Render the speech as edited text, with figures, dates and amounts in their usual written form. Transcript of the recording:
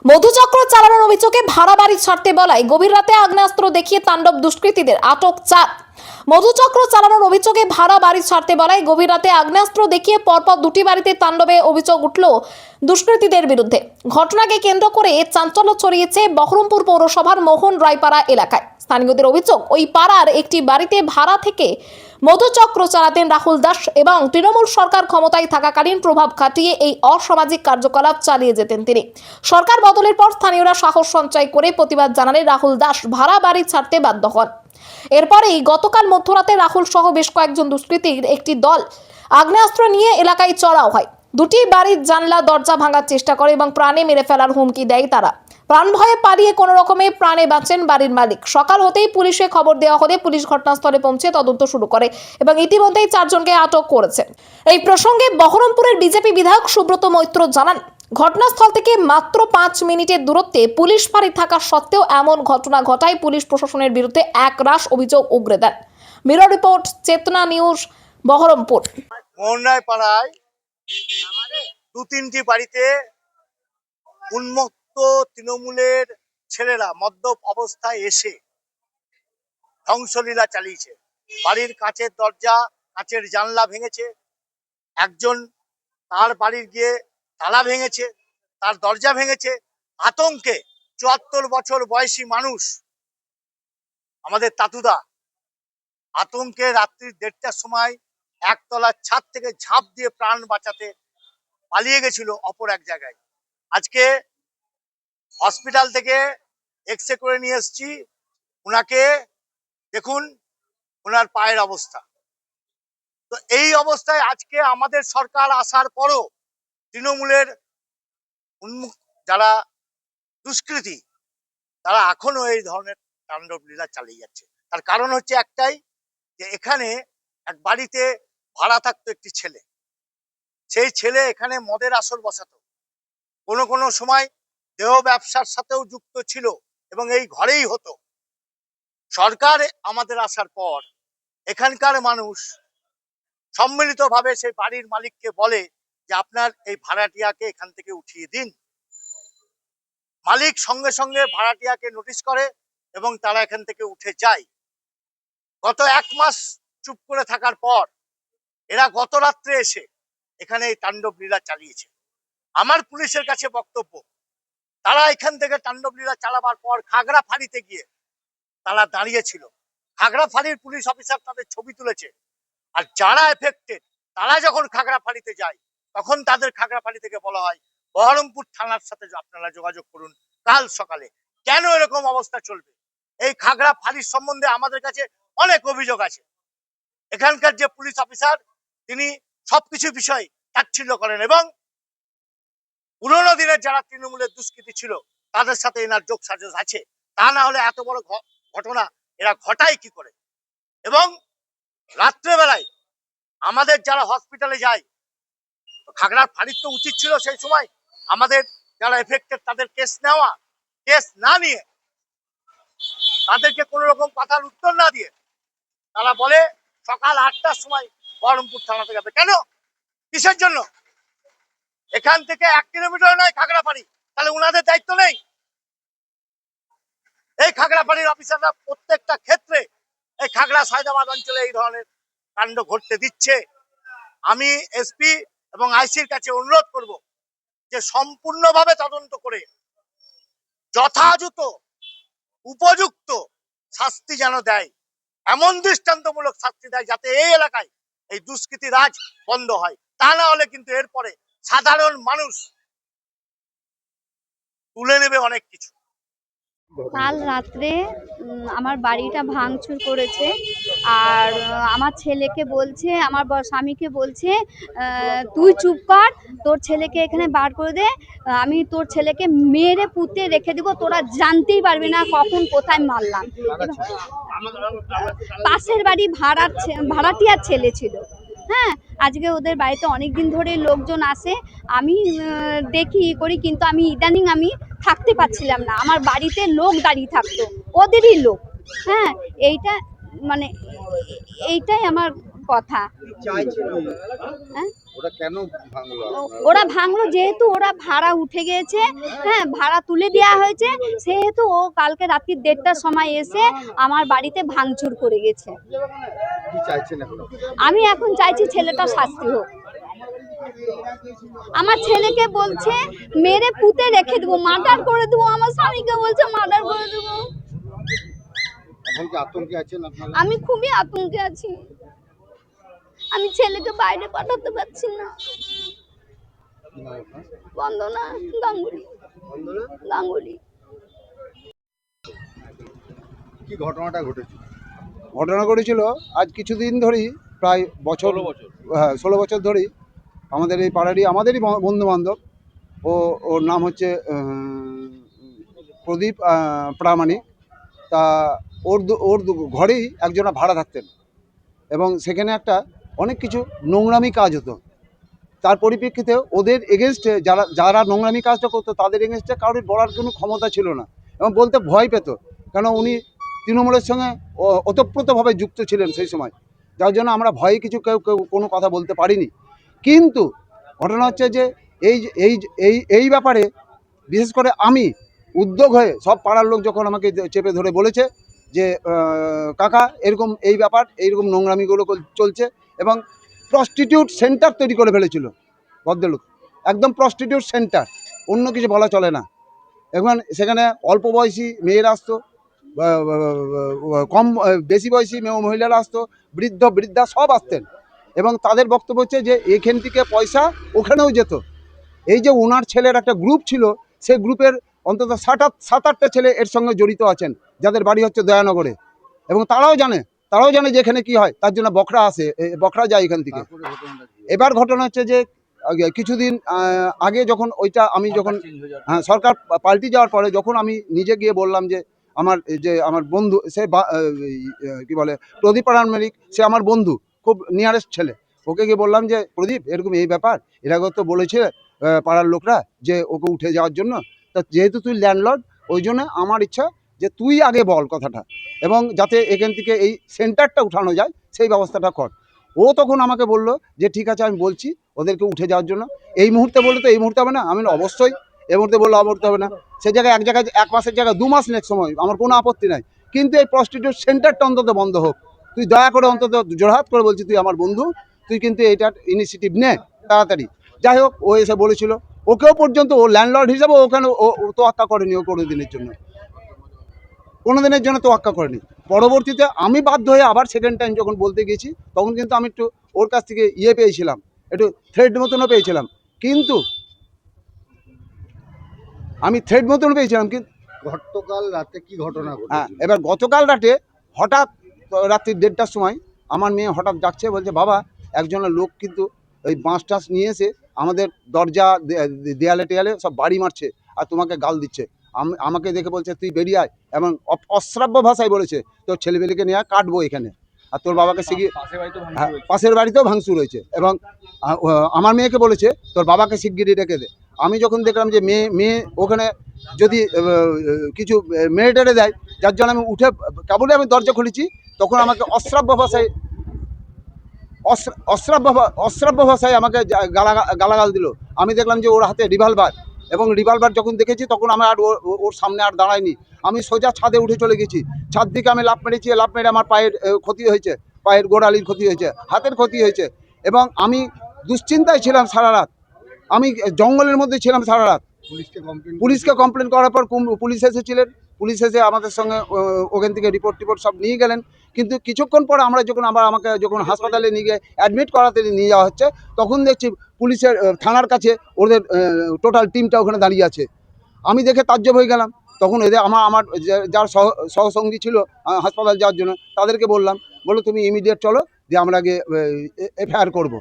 মধুচক্র চালানোর অভিযোগে ভাড়া বাড়ি ছাড়তে বলায় গভীর রাতে আগ্নেয়াস্ত্র দেখিয়ে তাণ্ডব দুষ্কৃতীদের আটক 4। মধুচক্র চালানোর অভিযোগে ভাড়া বাড়ি ছাড়তে বলায় গভীর রাতে আগ্নেয়াস্ত্র দেখিয়ে পরপর দুটি বাড়িতে তাণ্ডবে অভিযোগ উঠল দুষ্কৃতীদের বিরুদ্ধে। ঘটনাকে কেন্দ্র করে চাঞ্চল্য ছড়িয়েছে বহরমপুর পৌরসভার মোহন রায়পাড়া এলাকায়। স্থানীয়দের অভিযোগ, ওই পাড়ার একটি বাড়িতে ভাড়া থেকে মধুচক্র চালাতেন রাহুল দাস এবং তৃণমূল সরকার ক্ষমতায় থাকাকালীন প্রভাব খাটিয়ে এই অসামাজিক কার্যকলাপ চালিয়ে যেতেন তিনি। সরকার বদলের পর স্থানীয়রা সাহস সঞ্চয় করে প্রতিবাদ জানালে রাহুল দাস ভাড়া বাড়ি ছাড়তে বাধ্য হন। এরপরেই গতকাল মধ্যরাতে রাহুল সহ বেশ কয়েকজন দুষ্কৃতীর একটি দল আগ্নেয়াস্ত্র নিয়ে এলাকায় চড়াও হয়। দুটি বাড়ির জানলা দরজা ভাঙার চেষ্টা করে এবং প্রাণে মেরে ফেলার হুমকি দেয় তারা। প্রাণ ভয়ে পালিয়ে কোনো রকমে প্রাণে বাঁচেন বাড়ির মালিক। সকাল হতেই পুলিশে খবর দেওয়া হলে পুলিশ ঘটনাস্থলে পৌঁছে তদন্ত শুরু করে এবং ইতিমধ্যেই 4 জনকে আটক করেছে। এই প্রসঙ্গে বহরমপুরের বিজেপি বিধায়ক সুব্রত মৈত্র জানান, ঘটনাস্থল থেকে মাত্র 5 মিনিটের দূরত্বে পুলিশ ফাঁড়ি থাকা সত্ত্বেও এমন ঘটনা ঘটায় পুলিশ প্রশাসনের বিরুদ্ধে একরাশ অভিযোগ উগরে দেন। ব্যুরো রিপোর্ট, চেতনা নিউজ, বহরমপুর। মোহনরায় পাড়ায় 2-3টি বাড়িতে উন্মত্ত তৃণমূলের ছেলেরা মদ্যপ অবস্থায় এসে ধ্বংসলীলা চালিয়েছে। বাড়ির কাঁচের দরজা, কাঁচের জানলা ভেঙেছে। একজন তার বাড়ির গিয়ে তালা ভেঙেছে, তার দরজা ভেঙেছে। আতঙ্কে 74 বছর বয়সী মানুষ আমাদের তাতুদা আতঙ্কে রাত্রি 1:30টার সময় একতলার ছাদ থেকে ঝাঁপ দিয়ে প্রাণ বাঁচাতে পালিয়ে গেছিল অপর এক জায়গায়। আজকে হসপিটাল থেকে এক্সরে করে নিয়ে এসেছি। ওনাকে দেখুন, ওনার পায়ের অবস্থা। তো এই অবস্থায় আজকে আমাদের সরকার আসার পরও তৃণমূলের যারা দুষ্কৃতী তারা এখনো এই ধরনের তাণ্ডব লীলা চালিয়ে যাচ্ছে। তার কারণ হচ্ছে একটাই, যে এখানে এক বাড়িতে ভাড়া থাকতো একটি ছেলে। সেই ছেলে এখানে মদের আসর বসাতো, কোনো কোনো সময় দেহ ব্যবসার সাথেও যুক্ত ছিল এবং এই ঘরেই হতো। সরকার আমাদের আসার পর এখানকার মানুষ সম্মিলিতভাবে সেই বাড়ির মালিককে বলে যে আপনার এই ভাড়াটিয়াকে এখান থেকে উঠিয়ে দিন। মালিক সঙ্গে সঙ্গে ভাড়াটিয়াকে নোটিশ করে এবং তারা এখান থেকে উঠে যায়। গত 1 মাস চুপ করে থাকার পর এরা গত রাত্রে এসে এখানে এই তাণ্ডব লীলা চালিয়েছে। আমার পুলিশের কাছে বক্তব্য, তারা এখান থেকে তাণ্ডব লীলা চালাবার পর খাগড়া ফাঁড়িতে গিয়ে তারা দাঁড়িয়েছিল। খাগড়া ফাঁড়ির পুলিশ অফিসার তাদের ছবি তুলেছে। আর যারা এফেক্টেড তারা যখন খাগড়া ফাঁড়িতে যায় তখন তাদের খাগড়া ফাঁড়ি থেকে বলা হয় বহরমপুর থানার সাথে আপনারা যোগাযোগ করুন কাল সকালে। কেন এরকম অবস্থা চলবে? এই খাগড়া ফাঁড়ির সম্বন্ধে আমাদের কাছে অনেক অভিযোগ আছে। এখানকার যে পুলিশ অফিসার তিনি সবকিছু বিষয় তাচ্ছিল্য করেন এবং পুরোনো দিনের যারা তৃণমূলের দুষ্কৃতী ছিল তাদের সাথে এনার যোগ সাজস আছে। তা না হলে এত বড় ঘটনা এরা ঘটায় কি করে? এবং রাত্রেবেলায় আমাদের যারা হসপিটালে যায়, খাগড়ার ফাঁড়ির তো উচিত ছিল সেই সময় আমাদের যারা এফেক্টেড তাদের কেস নেওয়া। কেস না নিয়ে তাদেরকে কোনো রকম কথার উত্তর না দিয়ে তারা বলে সকাল 8টার সময় বহরমপুর থানাতে যাবে। কেন? কিসের জন্য? এখান থেকে 1 কিলোমিটার নয় খাগড়া ফাঁড়ি, তাহলে ওনাদের দায়িত্ব নেই? এই খাগড়া ফাঁড়ির অফিসাররা প্রত্যেকটা ক্ষেত্রে এই খাগড়া সায়দাবাদ অঞ্চলে এই ধরনের কাণ্ড ঘটতে দিচ্ছে। আমি এসপি এবং আইসির কাছে অনুরোধ করব যে সম্পূর্ণভাবে তদন্ত করে যথাযথ উপযুক্ত শাস্তি যেন দেয়, এমন দৃষ্টান্তমূলক শাস্তি দেয় যাতে এই এলাকায় এই দুষ্কৃতি রাজ বন্ধ হয়। তা না হলে কিন্তু এরপরে সাধারণ মানুষ তুলে নেবে অনেক কিছু। কাল রাত্রে আমার বাড়িটা ভাঙচুর করেছে। আর আমার ছেলেকে বলছে, আমার স্বামীকে বলছে তুই চুপ কর, তোর ছেলেকে এখানে বার করে দে, আমি তোর ছেলেকে মেরে পুঁতে রেখে দিব, তোরা জানতেই পারবি না কখন কোথায় মারলাম। পাশের বাড়ি ভাড়াটিয়ার ছেলে ছিল। হ্যাঁ, আজকে ওদের বাড়িতে অনেক দিন ধরে লোকজন আসে, আমি দেখি করি, কিন্তু আমি ইদানিং আমি থাকতে পারছিলাম না। আমার বাড়িতে লোক দাঁড়িয়ে থাকতো, ওদেরই লোক। হ্যাঁ, এইটা মানে এইটাই আমার কথা। হ্যাঁ, ওটা কেন ভাঙলো ওরা ভাঙলো যেহেতু ওরা ভাড়া উঠে গিয়েছে, হ্যাঁ ভাড়া তুলে দেওয়া হয়েছে, সেহেতু ও কালকে রাত্রি 1:30টার সময় এসে আমার বাড়িতে ভাঙচুর করে গেছে। কি চাইছেন এখন? আমি এখন চাইছি ছেলেটা শাস্তি হোক। আমার ছেলেকে বলছে মেরে পুঁতে রেখে দেবো, মার্ডার করে দেবো, আমার স্বামীকে বলছে মার্ডার করে দেবো। এখন কি আতঙ্কে আছেন আপনারা? আমি খুবই আতঙ্কে আছি, আমি ছেলেকে বাইরে পাঠাতে পারছি না। কি নাম আপনার? বন্দনা গাঙ্গুলি। গাঙ্গুলি। কি ঘটনাটা ঘটেছে? ঘটনা ঘটেছিল আজ কিছুদিন ধরেই, প্রায় বছর 16 বছর ধরেই আমাদের এই পাড়ারই আমাদেরই বন্ধু বান্ধব। ওর নাম হচ্ছে প্রদীপ প্রামাণিক। তা ওর ঘরেই একজনা ভাড়া থাকতেন এবং সেখানে একটা অনেক কিছু নোংরামি কাজ হতো। তার পরিপ্রেক্ষিতে ওদের এগেনস্টে যারা নোংরামি কাজটা করতো তাদের এগেনস্টে কারোর বলার কোনো ক্ষমতা ছিল না এবং বলতে ভয় পেত, কেন উনি তৃণমূলের সঙ্গে ওতপ্রোতভাবে যুক্ত ছিলেন সেই সময়, যার জন্য আমরা ভয়ে কেউ কোনো কথা বলতে পারিনি। কিন্তু ঘটনা হচ্ছে যে এই এই এই এই ব্যাপারে বিশেষ করে আমি উদ্যোগ হয়ে সব পাড়ার লোক যখন আমাকে চেপে ধরে বলেছে যে কাকা এরকম এই ব্যাপার, এইরকম নোংরামিগুলো চলছে এবং প্রস্টিটিউট সেন্টার তৈরি করে ফেলেছিল ভদ্রলোক, একদম প্রস্টিটিউট সেন্টার, অন্য কিছু বলা চলে না। এখন সেখানে অল্প বয়সী মেয়েরা আসতো, কম বেশি বয়সী মহিলারা আসতো, বৃদ্ধা সব আসতেন এবং তাদের বক্তব্য হচ্ছে যে এখান থেকে পয়সা ওখানেও যেত। এই যে ওনার ছেলের একটা গ্রুপ ছিল, সেই গ্রুপের অন্তত 7-8টা ছেলে এর সঙ্গে জড়িত আছেন, যাদের বাড়ি হচ্ছে দয়ানগরে, এবং তারাও জানে যে এখানে কি হয়, তার জন্য বকরা যায় এখান থেকে। তারপরে ঘটনাটা কি? এবার ঘটনা হচ্ছে যে কিছুদিন আগে যখন আমি যখন সরকার পাল্টে যাওয়ার পরে যখন আমি নিজে গিয়ে বললাম যে আমার বন্ধু সে কি বলে প্রদীপ প্রামাণিক, সে আমার বন্ধু, খুব নিয়ারেস্ট ছেলে, ওকে গিয়ে বললাম যে প্রদীপ এরকম এই ব্যাপার, এর আগে তো বলেছে পাড়ার লোকরা যে ওকে উঠে যাওয়ার জন্য, তা যেহেতু তুই ল্যান্ডলর্ড, ওই জন্য আমার ইচ্ছা যে তুই আগে বল কথাটা, এবং যাতে এখান থেকে এই সেন্টারটা উঠানো যায় সেই ব্যবস্থাটা কর। ও তখন আমাকে বললো যে ঠিক আছে আমি বলছি ওদেরকে উঠে যাওয়ার জন্য। এই মুহূর্তে বললো তো এই মুহূর্তে হবে না, আমি অবশ্যই এই মুহূর্তে বললো অবশ্যই হবে না, সে জায়গায় এক জায়গায় 1 মাসের জায়গায় 2 মাস নেক্সট সময় আমার কোনো আপত্তি নাই, কিন্তু এই প্রস্টিটিউট সেন্টারটা অন্তত বন্ধ হোক। তুই দয়া করে অন্তত জোড়হাত করে বলছি তুই আমার বন্ধু, তুই কিন্তু এইটার ইনিশিয়েটিভ নে তাড়াতাড়ি। যাই হোক, ও এসে বলেছিল, ওকেও পর্যন্ত ও ল্যান্ডলর্ড হিসাবে ওখানে ও তোয়াক্কা করেনি, ও কোনো দিনের জন্য তোয়াক্কা করেনি। পরবর্তীতে আমি বাধ্য হয়ে আবার সেকেন্ড টাইম যখন বলতে গেছি, তখন কিন্তু আমি একটু ওর কাছ থেকে পেয়েছিলাম, একটু থ্রেড মতনও পেয়েছিলাম, কিন্তু কিন্তু গতকাল রাতে কি ঘটনা হ্যাঁ, ঘটেছিল? এবার গতকাল রাতে হঠাৎ রাত্রি 1:30টার সময় আমার মেয়ে হঠাৎ ডাকছে, বলছে বাবা একজনের লোক কিন্তু ওই বাঁশ টাস নিয়ে এসে আমাদের দরজা দেয়ালে টেয়ালে সব বাড়ি মারছে আর তোমাকে গাল দিচ্ছে। আমাকে দেখে বলছে তুই বেরিয়ে আয়, এবং অশ্রাব্য ভাষায় বলেছে তোর ছেলেবেলেকে নিয়ে কাটবো এখানে, আর তোর বাবাকে শিখিয়ে পাশের বাড়িতেও ভাঙচুর হয়েছে, এবং আমার মেয়েকে বলেছে তোর বাবাকে শিগগিরই রেখে দে। আমি যখন দেখলাম যে মেয়ে ওখানে যদি কিছু মেরে টেরে দেয়, যার জন্য আমি উঠে কেবলই আমি দরজা খুলেছি, তখন আমাকে অশ্রাব্য ভাষায় আমাকে গালাগাল দিল। আমি দেখলাম যে ওর হাতে রিভলভার, এবং রিভলভার যখন দেখেছি তখন আমি আর ওর সামনে আর দাঁড়াইনি, আমি সোজা ছাদে উঠে চলে গেছি। ছাদ থেকে আমি লাফ মেরে আমার পায়ের ক্ষতি হয়েছে, পায়ের গোড়ালির ক্ষতি হয়েছে, হাতের ক্ষতি হয়েছে, এবং আমি দুশ্চিন্তায় ছিলাম সারা রাত, আমি জঙ্গলের মধ্যে ছিলাম সারা রাত। পুলিশকে কমপ্লেন করার পর পুলিশ এসেছিলেন, পুলিশ এসে আমাদের সঙ্গে ওখান থেকে রিপোর্ট সব নিয়ে গেলেন, কিন্তু কিছুক্ষণ পর আমাকে যখন হাসপাতালে নিয়ে গিয়ে অ্যাডমিট করাতে নিয়ে যাওয়া হচ্ছে, তখন দেখছি পুলিশের থানার কাছে ওদের টোটাল টিমটা ওখানে দাঁড়িয়ে আছে। আমি দেখে তাজ্জব হয়ে গেলাম। তখন এদের আমার যার সহসঙ্গী ছিল হাসপাতাল যাওয়ার জন্য, তাদেরকে বললো তুমি ইমিডিয়েট চলো, দিয়ে আমরা আগে এফআইআর করবো।